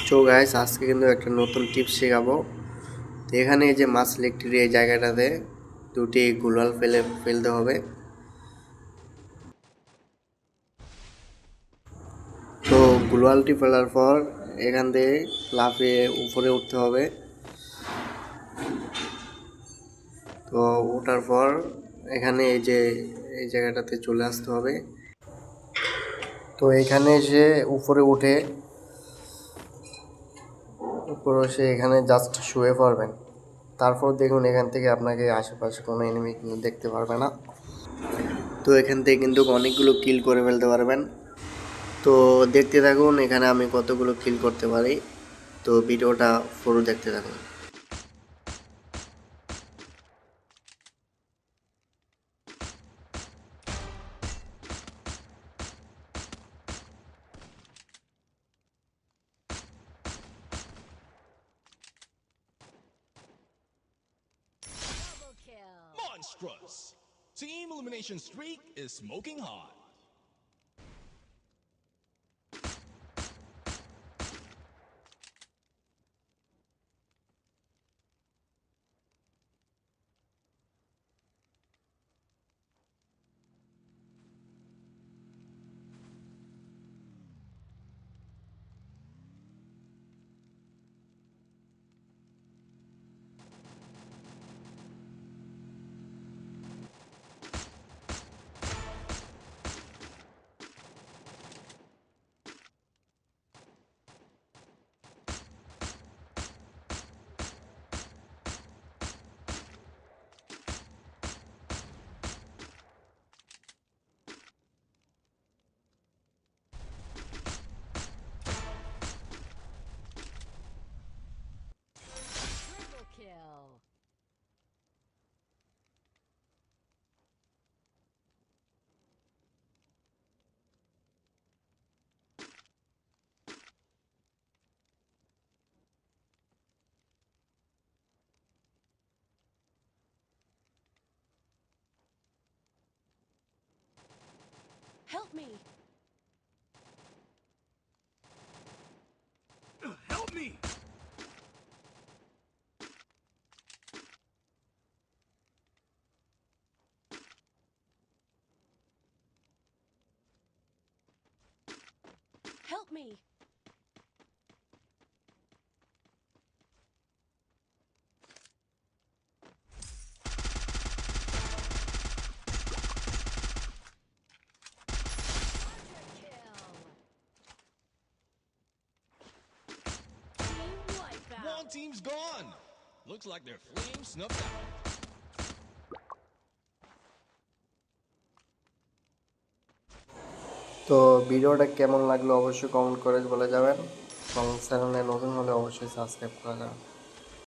So guys, আজকে কিন্তু একটা নতুন টিপস শেখাবো। তো এখানে এই যে মাছ সিলেক্টেড এই জায়গাটাতে দুটি গুলাল ফেলতে হবে। তো গুলালটি ফেলার পর এখান থেকে লাফিয়ে উপরে উঠতে হবে। তো ওঠার পর এখানে এই যে এই জায়গাটাতে চলে আসতে হবে। তো এখানে এসে উপরে এসে এখানে জাস্ট শুয়ে পড়বেন। তারপর দেখুন এখান থেকে আপনাকে আশেপাশে কোনো এনিমি কিন্তু দেখতে পারবে না। তো এখান থেকে কিন্তু অনেকগুলো কিল করে ফেলতে পারবেন। তো দেখতে থাকুন এখানে আমি কতগুলো কিল করতে পারি। তো ভিডিওটা পুরো দেখতে থাকুন। Monstrous! Team elimination streak is smoking hot. Triple kill. Help me. Help me! Help me. Team wipeout. One team's gone! Looks like their flame snuffed out. তো ভিডিওটা কেমন লাগলো অবশ্যই কমেন্ট করে বলে যাবেন এবং চ্যানেলে নতুন হলে অবশ্যই সাবস্ক্রাইব করে যাবেন।